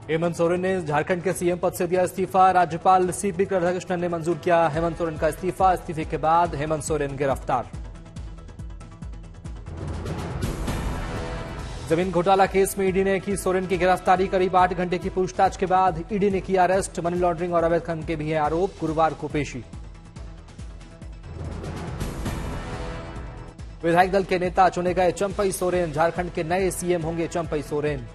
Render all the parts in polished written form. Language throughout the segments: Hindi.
हेमंत सोरेन ने झारखंड के सीएम पद से दिया इस्तीफा। राज्यपाल सीपी राधाकृष्णन ने मंजूर किया हेमंत सोरेन का इस्तीफा। इस्तीफे के बाद हेमंत सोरेन गिरफ्तार। जमीन घोटाला केस में ईडी ने की सोरेन की गिरफ्तारी। करीब 8 घंटे की पूछताछ के बाद ईडी ने किया अरेस्ट। मनी लॉन्ड्रिंग और अवैध खनन के भी हैं आरोप। गुरुवार को पेशी। विधायक दल के नेता चुने गए चंपई सोरेन। झारखंड के नए सीएम होंगे चंपई सोरेन।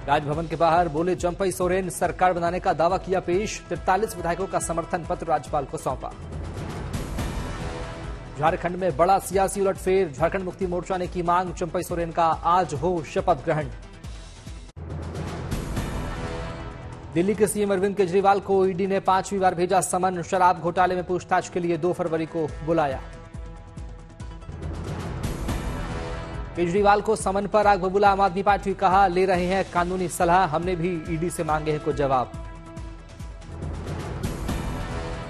राजभवन के बाहर बोले चंपई सोरेन। सरकार बनाने का दावा किया पेश। 43 विधायकों का समर्थन पत्र राज्यपाल को सौंपा। झारखंड में बड़ा सियासी उलटफेर। झारखंड मुक्ति मोर्चा ने की मांग। चंपई सोरेन का आज हो शपथ ग्रहण। दिल्ली के सीएम अरविंद केजरीवाल को ईडी ने 5वीं बार भेजा समन। शराब घोटाले में पूछताछ के लिए 2 फरवरी को बुलाया। केजरीवाल को समन पर आग बबूला आम आदमी पार्टी। कहा ले रहे हैं कानूनी सलाह। हमने भी ईडी से मांगे हैं कुछ जवाब।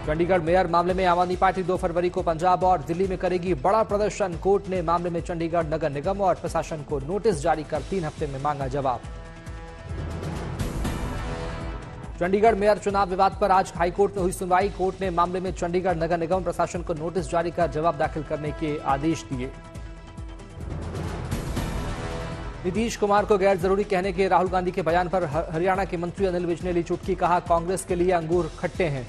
चंडीगढ़ मेयर मामले में आम आदमी पार्टी 2 फरवरी को पंजाब और दिल्ली में करेगी बड़ा प्रदर्शन। कोर्ट ने मामले में चंडीगढ़ नगर निगम और प्रशासन को नोटिस जारी कर 3 हफ्ते में मांगा जवाब। चंडीगढ़ मेयर चुनाव विवाद पर आज हाईकोर्ट में हुई सुनवाई। कोर्ट ने मामले में चंडीगढ़ नगर निगम प्रशासन को नोटिस जारी कर जवाब दाखिल करने के आदेश दिए। नीतीश कुमार को गैर जरूरी कहने के राहुल गांधी के बयान पर हरियाणा के मंत्री अनिल विज ने ली चुटकी। कहा कांग्रेस के लिए अंगूर खट्टे हैं।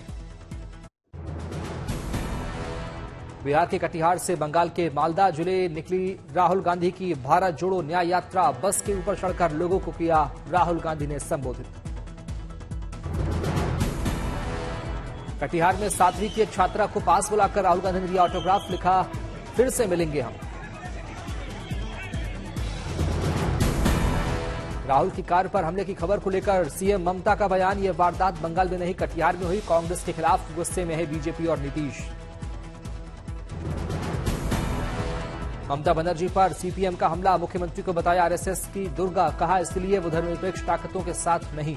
बिहार के कटिहार से बंगाल के मालदा जिले निकली राहुल गांधी की भारत जोड़ो न्याय यात्रा। बस के ऊपर चढ़कर लोगों को किया राहुल गांधी ने संबोधित। कटिहार में 7वीं की एक छात्रा को पास बुलाकर राहुल गांधी ने दिया ऑटोग्राफ। लिखा फिर से मिलेंगे हम। राहुल की कार पर हमले की खबर को लेकर सीएम ममता का बयान। यह वारदात बंगाल में नहीं कटिहार में हुई। कांग्रेस के खिलाफ गुस्से में है बीजेपी और नीतीश। ममता बनर्जी पर सीपीएम का हमला। मुख्यमंत्री को बताया आरएसएस की दुर्गा। कहा इसलिए वो धर्मनिरपेक्ष ताकतों के साथ नहीं।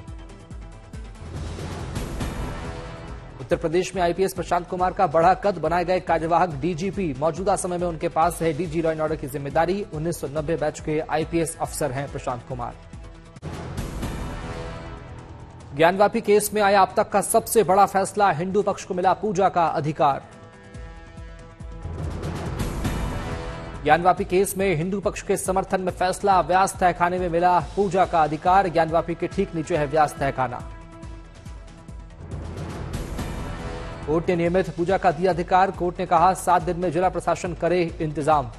उत्तर प्रदेश में आईपीएस प्रशांत कुमार का बढ़ा कद। बनाए गए कार्यवाहक डीजीपी। मौजूदा समय में उनके पास है डीजी लॉ एंड ऑर्डर की जिम्मेदारी। 1990 बैच के आईपीएस अफसर हैं प्रशांत कुमार। ज्ञानवापी केस में आया अब तक का सबसे बड़ा फैसला। हिंदू पक्ष को मिला पूजा का अधिकार। ज्ञानवापी केस में हिंदू पक्ष के समर्थन में फैसला। व्यास तहखाने में मिला पूजा का अधिकार। ज्ञानवापी के ठीक नीचे है व्यास तहखाना। कोर्ट ने नियमित पूजा का दिया अधिकार। कोर्ट ने कहा 7 दिन में जिला प्रशासन करे इंतजाम।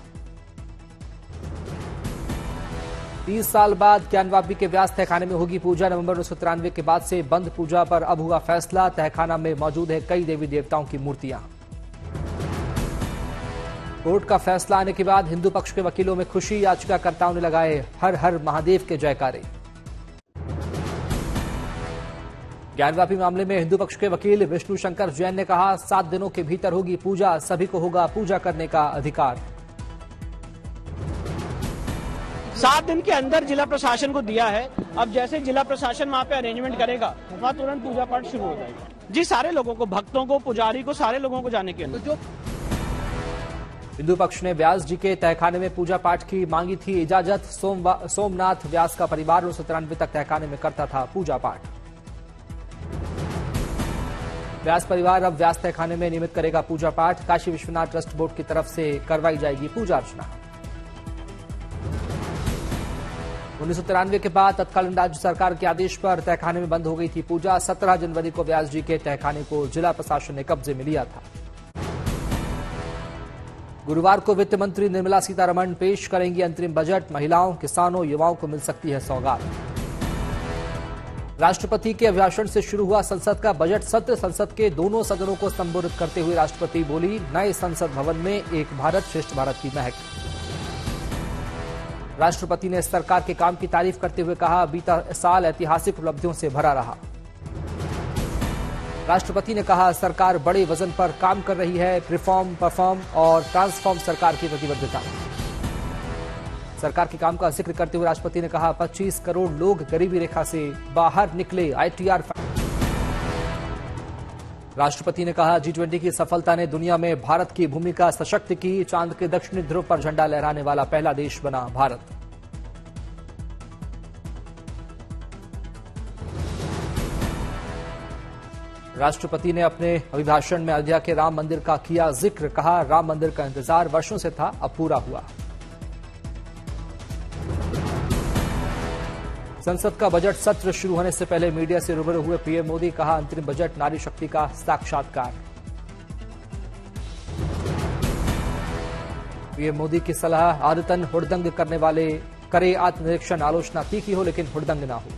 30 साल बाद ज्ञानवापी के व्यास तहखाने में होगी पूजा। नवंबर 1993 के बाद से बंद पूजा पर अब हुआ फैसला। तहखाना में मौजूद है कई देवी देवताओं की मूर्तियां। कोर्ट का फैसला आने के बाद हिंदू पक्ष के वकीलों में खुशी। याचिकाकर्ताओं ने लगाए हर हर महादेव के जयकारे। ज्ञानवापी मामले में हिंदू पक्ष के वकील विष्णु शंकर जैन ने कहा 7 दिनों के भीतर होगी पूजा। सभी को होगा पूजा करने का अधिकार। 7 दिन के अंदर जिला प्रशासन को दिया है। अब जैसे जिला प्रशासन वहाँ पे अरेंजमेंट करेगा वहाँ तुरंत पूजा पाठ शुरू हो जाएगा। जी सारे लोगों को, भक्तों को, पुजारी को, सारे लोगों को जाने के लिए। हिंदू पक्ष ने व्यास जी के तहखाने में पूजा पाठ की मांगी थी इजाजत। सोमनाथ व्यास का परिवार 1993 तक तहखाने में करता था पूजा पाठ। व्यास परिवार अब व्यास तहखाने में नियमित करेगा पूजा पाठ। काशी विश्वनाथ ट्रस्ट बोर्ड की तरफ से करवाई जाएगी पूजा अर्चना। 1993 के बाद तत्कालीन राज्य सरकार के आदेश पर तहखाने में बंद हो गई थी पूजा। 17 जनवरी को व्यास जी के तहखाने को जिला प्रशासन ने कब्जे में लिया था। गुरुवार को वित्त मंत्री निर्मला सीतारमण पेश करेंगी अंतरिम बजट। महिलाओं, किसानों, युवाओं को मिल सकती है सौगात। राष्ट्रपति के अभिभाषण से शुरू हुआ संसद का बजट सत्र। संसद के दोनों सदनों को संबोधित करते हुए राष्ट्रपति बोली नए संसद भवन में एक भारत श्रेष्ठ भारत की महक। राष्ट्रपति ने सरकार के काम की तारीफ करते हुए कहा बीता साल ऐतिहासिक उपलब्धियों से भरा रहा। राष्ट्रपति ने कहा सरकार बड़े वजन पर काम कर रही है। रिफॉर्म, परफॉर्म और ट्रांसफॉर्म सरकार की प्रतिबद्धता। सरकार के काम का जिक्र करते हुए राष्ट्रपति ने कहा 25 करोड़ लोग गरीबी रेखा से बाहर निकले। आईटीआर। राष्ट्रपति ने कहा G20 की सफलता ने दुनिया में भारत की भूमिका सशक्त की। चांद के दक्षिणी ध्रुव पर झंडा लहराने वाला पहला देश बना भारत। राष्ट्रपति ने अपने अभिभाषण में अयोध्या के राम मंदिर का किया जिक्र, कहा राम मंदिर का इंतजार वर्षों से था, अब पूरा हुआ। संसद का बजट सत्र शुरू होने से पहले मीडिया से रूबरू हुए पीएम मोदी, कहा अंतरिम बजट नारी शक्ति का साक्षात्कार। पीएम मोदी की सलाह, आदतन हुड़दंग करने वाले करे आत्मनिरीक्षण, आलोचना तीखी हो लेकिन हुड़दंग ना हो।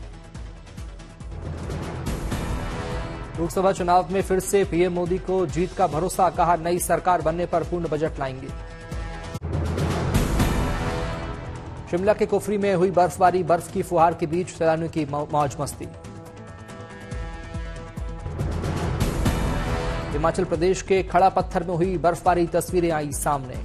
लोकसभा चुनाव में फिर से पीएम मोदी को जीत का भरोसा, कहा नई सरकार बनने पर पूर्ण बजट लाएंगे। शिमला के कुफरी में हुई बर्फबारी, बर्फ की फुहार के बीच सैलानियों की मौज मस्ती। हिमाचल प्रदेश के खड़ा पत्थर में हुई बर्फबारी, तस्वीरें आई सामने।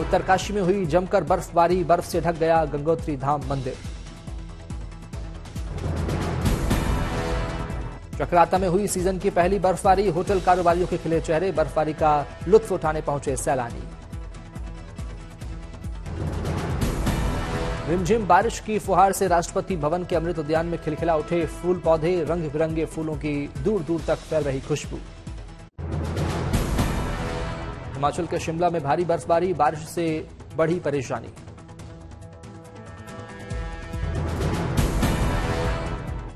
उत्तरकाशी में हुई जमकर बर्फबारी, बर्फ से ढक गया गंगोत्री धाम मंदिर। चक्राता में हुई सीजन की पहली बर्फबारी, होटल कारोबारियों के खिले चेहरे, बर्फबारी का लुत्फ उठाने पहुंचे सैलानी। रिमझिम बारिश की फुहार से राष्ट्रपति भवन के अमृत उद्यान में खिलखिला उठे फूल पौधे, रंग बिरंगे फूलों की दूर दूर तक फैल रही खुशबू। हिमाचल के शिमला में भारी बर्फबारी, बारिश से बढ़ी परेशानी।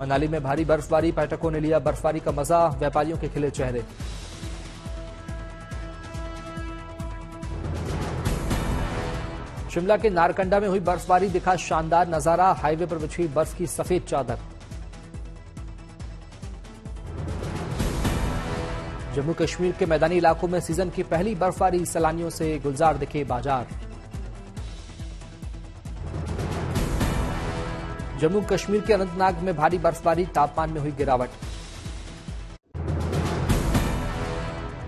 मनाली में भारी बर्फबारी, पर्यटकों ने लिया बर्फबारी का मजा, व्यापारियों के खिले चेहरे। शिमला के नारकंडा में हुई बर्फबारी, दिखा शानदार नजारा, हाईवे पर बिछी बर्फ की सफेद चादर। जम्मू कश्मीर के मैदानी इलाकों में सीजन की पहली बर्फबारी, सैलानियों से गुलजार दिखे बाजार। जम्मू कश्मीर के अनंतनाग में भारी बर्फबारी, तापमान में हुई गिरावट।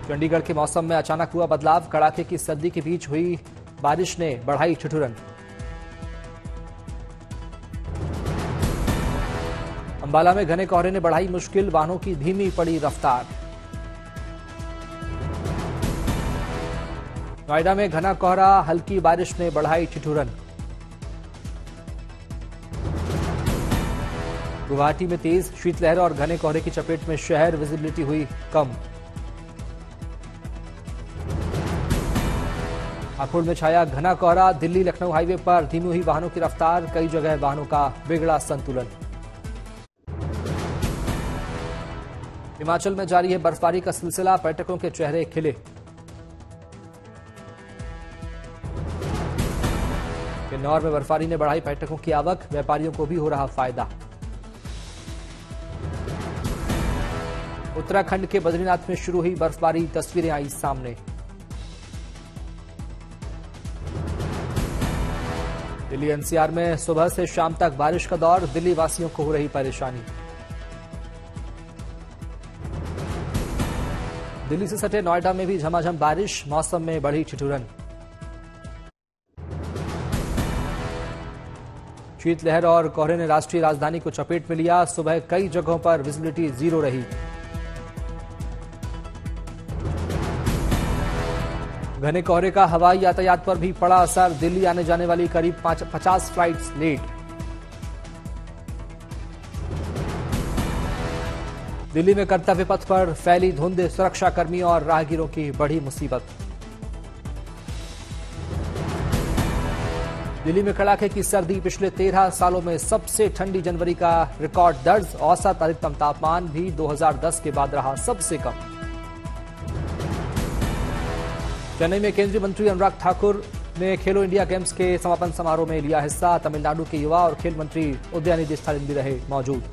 चंडीगढ़ के मौसम में अचानक हुआ बदलाव, कड़ाके की सर्दी के बीच हुई बारिश ने बढ़ाई ठिठुरन। अंबाला में घने कोहरे ने बढ़ाई मुश्किल, वाहनों की धीमी पड़ी रफ्तार। नोएडा में घना कोहरा, हल्की बारिश ने बढ़ाई ठिठुरन। गुवाहाटी में तेज शीतलहर और घने कोहरे की चपेट में शहर, विजिबिलिटी हुई कम। हापुड़ में छाया घना कोहरा, दिल्ली लखनऊ हाईवे पर धीमी हुई वाहनों की रफ्तार, कई जगह वाहनों का बिगड़ा संतुलन। हिमाचल में जारी है बर्फबारी का सिलसिला, पर्यटकों के चेहरे खिले। किन्नौर में बर्फबारी ने बढ़ाई पर्यटकों की आवक, व्यापारियों को भी हो रहा फायदा। उत्तराखंड के बद्रीनाथ में शुरू हुई बर्फबारी, तस्वीरें आई सामने। दिल्ली एनसीआर में सुबह से शाम तक बारिश का दौर, दिल्ली वासियों को हो रही परेशानी। दिल्ली से सटे नोएडा में भी झमाझम बारिश, मौसम में बढ़ी ठिठुरन। शीतलहर और कोहरे ने राष्ट्रीय राजधानी को चपेट में लिया, सुबह कई जगहों पर विजिबिलिटी जीरो रही। घने कोहरे का हवाई यातायात पर भी पड़ा असर, दिल्ली आने जाने वाली करीब 50 फ्लाइट्स लेट। दिल्ली में कर्तव्य पथ पर फैली धुंध, सुरक्षाकर्मियों और राहगीरों की बढ़ी मुसीबत। दिल्ली में कड़ाके की सर्दी, पिछले 13 सालों में सबसे ठंडी जनवरी का रिकॉर्ड दर्ज, औसत अधिकतम तापमान भी 2010 के बाद रहा सबसे कम। चेन्नई में केंद्रीय मंत्री अनुराग ठाकुर ने खेलो इंडिया गेम्स के समापन समारोह में लिया हिस्सा, तमिलनाडु के युवा और खेल मंत्री उदयनिधि स्टालिन भी रहे मौजूद।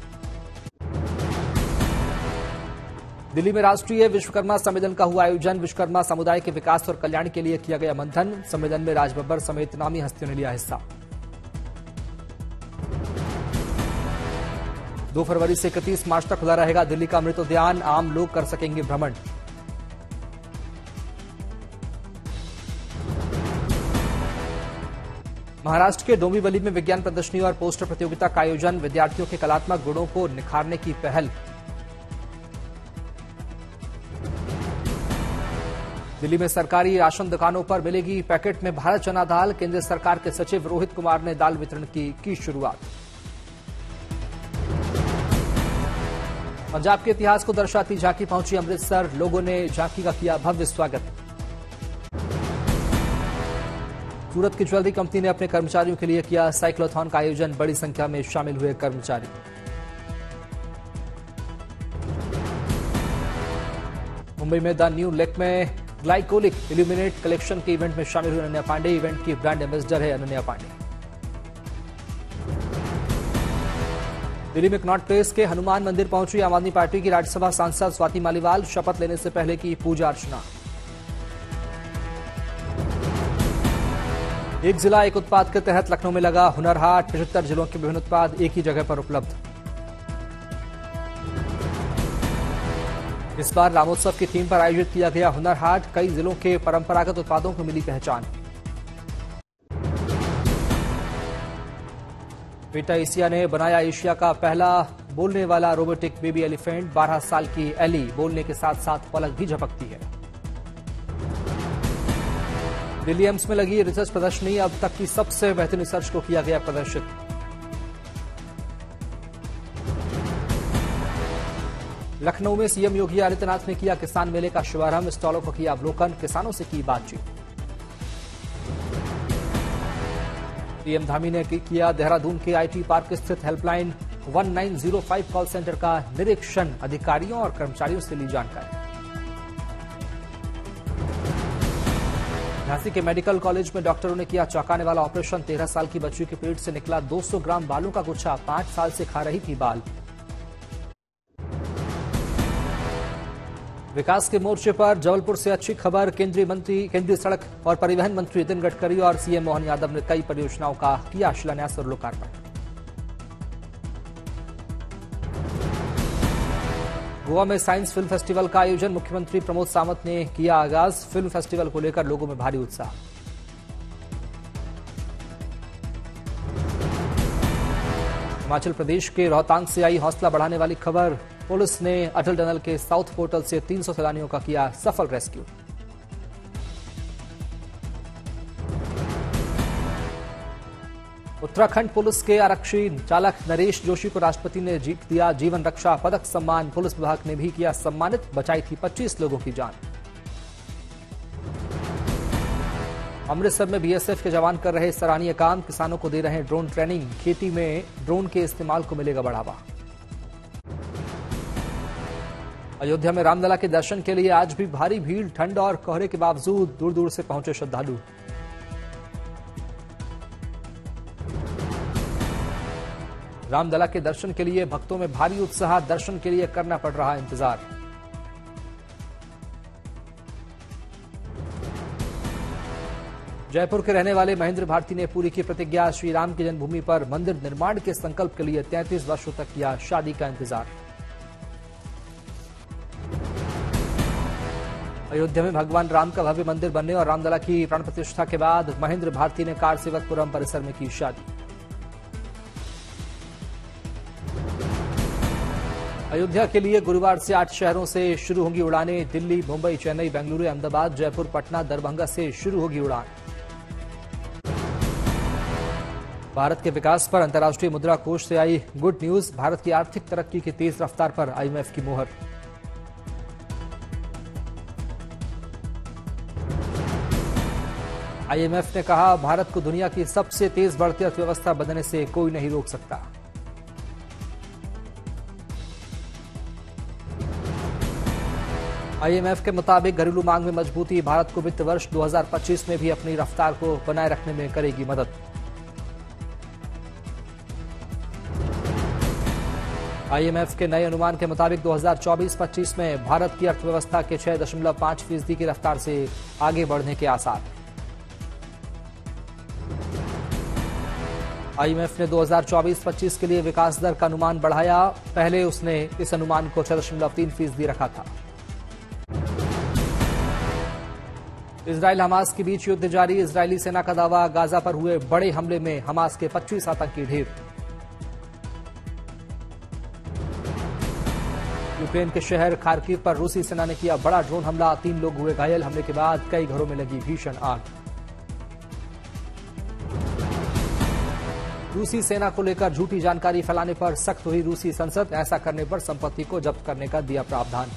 दिल्ली में राष्ट्रीय विश्वकर्मा सम्मेलन का हुआ आयोजन, विश्वकर्मा समुदाय के विकास और कल्याण के लिए किया गया मंथन, सम्मेलन में राज बब्बर समेत नामी हस्तियों ने लिया हिस्सा। 2 फरवरी से 31 मार्च तक खुला रहेगा दिल्ली का अमृत उद्यान, आम लोग कर सकेंगे भ्रमण। महाराष्ट्र के डोंबिवली में विज्ञान प्रदर्शनी और पोस्टर प्रतियोगिता का आयोजन, विद्यार्थियों के कलात्मक गुणों को निखारने की पहल। दिल्ली में सरकारी राशन दुकानों पर मिलेगी पैकेट में भारत चना दाल, केंद्र सरकार के सचिव रोहित कुमार ने दाल वितरण की शुरुआत। पंजाब के इतिहास को दर्शाती झांकी पहुंची अमृतसर, लोगों ने झांकी का किया भव्य स्वागत। सूरत की ज्वेलरी कंपनी ने अपने कर्मचारियों के लिए किया साइक्लोथॉन का आयोजन, बड़ी संख्या में शामिल हुए कर्मचारी। मुंबई में द न्यू लेक में ग्लाइकोलिक इल्यूमिनेट कलेक्शन के इवेंट में शामिल हुई अनन्या पांडे, इवेंट की ब्रांड एम्बेसडर है अनन्या पांडे। दिल्ली में कनॉट प्लेस के हनुमान मंदिर पहुंची आम आदमी पार्टी की राज्यसभा सांसद स्वाति मालीवाल, शपथ लेने से पहले की पूजा अर्चना। एक जिला एक उत्पाद के तहत लखनऊ में लगा हुनर हाट, 75 जिलों के विभिन्न उत्पाद एक ही जगह पर उपलब्ध। इस बार रामोत्सव की थीम पर आयोजित किया गया हुनर हाट, कई जिलों के परंपरागत उत्पादों को मिली पहचान। बेटा एशिया ने बनाया एशिया का पहला बोलने वाला रोबोटिक बेबी एलिफेंट, 12 साल की एली बोलने के साथ साथ पलक भी झपकती है। दिल्ली एम्स में लगी रिसर्च प्रदर्शनी, अब तक की सबसे बेहतरीन रिसर्च को किया गया प्रदर्शित। लखनऊ में सीएम योगी आदित्यनाथ ने किया किसान मेले का शुभारंभ, स्टॉलों को किया अवलोकन, किसानों से की बातचीत। पीएम धामी ने किया देहरादून के आईटी पार्क स्थित हेल्पलाइन 1905 कॉल सेंटर का निरीक्षण, अधिकारियों और कर्मचारियों से ली जानकारी। झांसी के मेडिकल कॉलेज में डॉक्टरों ने किया चौंकाने वाला ऑपरेशन, 13 साल की बच्ची के पेट से निकला 200 ग्राम बालों का गुच्छा, 5 साल से खा रही थी बाल। विकास के मोर्चे पर जबलपुर से अच्छी खबर, केंद्रीय सड़क और परिवहन मंत्री नितिन गडकरी और सीएम मोहन यादव ने कई परियोजनाओं का किया शिलान्यास और लोकार्पण। गोवा में साइंस फिल्म फेस्टिवल का आयोजन, मुख्यमंत्री प्रमोद सावंत ने किया आगाज, फिल्म फेस्टिवल को लेकर लोगों में भारी उत्साह। हिमाचल प्रदेश के रोहतांग से आई हौसला बढ़ाने वाली खबर, पुलिस ने अटल टनल के साउथ पोर्टल से 300 सैलानियों का किया सफल रेस्क्यू। उत्तराखंड पुलिस के आरक्षी चालक नरेश जोशी को राष्ट्रपति ने दिया जीवन रक्षा पदक सम्मान, पुलिस विभाग ने भी किया सम्मानित, बचाई थी 25 लोगों की जान। अमृतसर में बीएसएफ के जवान कर रहे सराहनीय काम, किसानों को दे रहे ड्रोन ट्रेनिंग, खेती में ड्रोन के इस्तेमाल को मिलेगा बढ़ावा। अयोध्या में रामलला के दर्शन के लिए आज भी भारी भीड़, ठंड और कोहरे के बावजूद दूर दूर से पहुंचे श्रद्धालु। रामलला के दर्शन के लिए भक्तों में भारी उत्साह, दर्शन के लिए करना पड़ रहा इंतजार। जयपुर के रहने वाले महेंद्र भारती ने पूरी की प्रतिज्ञा, श्री राम की जन्मभूमि पर मंदिर निर्माण के संकल्प के लिए 33 वर्षों तक किया शादी का इंतजार। अयोध्या में भगवान राम का भव्य मंदिर बनने और रामलला की प्राण प्रतिष्ठा के बाद महेंद्र भारती ने कारसेवकपुरम परिसर में की शादी। अयोध्या के लिए गुरुवार से 8 शहरों से शुरू होंगी उड़ानें, दिल्ली, मुंबई, चेन्नई, बेंगलुरु, अहमदाबाद, जयपुर, पटना, दरभंगा से शुरू होगी उड़ान। भारत के विकास पर अंतर्राष्ट्रीय मुद्रा कोष से आई गुड न्यूज, भारत की आर्थिक तरक्की की तेज रफ्तार पर आईएमएफ की मुहर। आईएमएफ ने कहा, भारत को दुनिया की सबसे तेज बढ़ती अर्थव्यवस्था बनने से कोई नहीं रोक सकता। आईएमएफ के मुताबिक घरेलू मांग में मजबूती भारत को वित्त वर्ष 2025 में भी अपनी रफ्तार को बनाए रखने में करेगी मदद। आईएमएफ के नए अनुमान के मुताबिक 2024-25 में भारत की अर्थव्यवस्था के 6.5% की रफ्तार से आगे बढ़ने के आसार। आईएमएफ ने 2024-25 के लिए विकास दर का अनुमान बढ़ाया, पहले उसने इस अनुमान को 6.3% रखा था। इजराइल हमास के बीच युद्ध जारी, इजरायली सेना का दावा, गाजा पर हुए बड़े हमले में हमास के 25 आतंकी ढेर। यूक्रेन के शहर खार्किव पर रूसी सेना ने किया बड़ा ड्रोन हमला, 3 लोग हुए घायल, हमले के बाद कई घरों में लगी भीषण आग। रूसी सेना को लेकर झूठी जानकारी फैलाने पर सख्त हुई रूसी संसद। ऐसा करने पर संपत्ति को जब्त करने का दिया प्रावधान।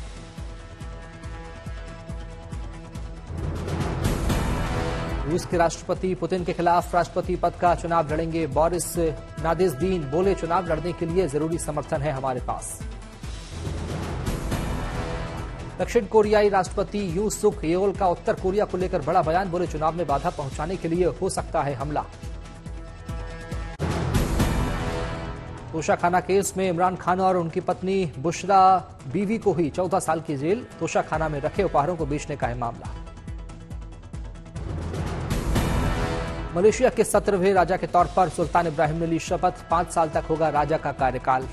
रूस के राष्ट्रपति पुतिन के खिलाफ राष्ट्रपति पद का चुनाव लड़ेंगे बोरिस नादेज़्दीन। बोले, चुनाव लड़ने के लिए जरूरी समर्थन है हमारे पास। दक्षिण कोरियाई राष्ट्रपति यू सुक येओल का उत्तर कोरिया को लेकर बड़ा बयान। बोले, चुनाव में बाधा पहुंचाने के लिए हो सकता है हमला। तोशाखाना केस में इमरान खान और उनकी पत्नी बुशरा बीवी को हुई 14 साल की जेल। तोशाखाना में रखे उपहारों को बेचने का है मामला। मलेशिया के 17वें राजा के तौर पर सुल्तान इब्राहिम ने ली शपथ। 5 साल तक होगा राजा का कार्यकाल।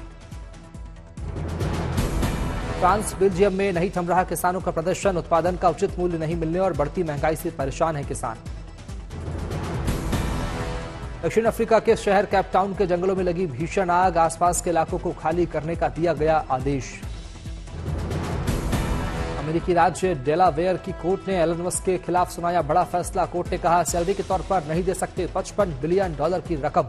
फ्रांस बेल्जियम में नहीं थम रहा किसानों का प्रदर्शन। उत्पादन का उचित मूल्य नहीं मिलने और बढ़ती महंगाई से परेशान है किसान। दक्षिण अफ्रीका के शहर केप टाउन के जंगलों में लगी भीषण आग। आसपास के इलाकों को खाली करने का दिया गया आदेश। अमेरिकी राज्य डेलावेयर की कोर्ट ने एलन मस्क के खिलाफ सुनाया बड़ा फैसला। कोर्ट ने कहा, सैलरी के तौर पर नहीं दे सकते $55 बिलियन की रकम।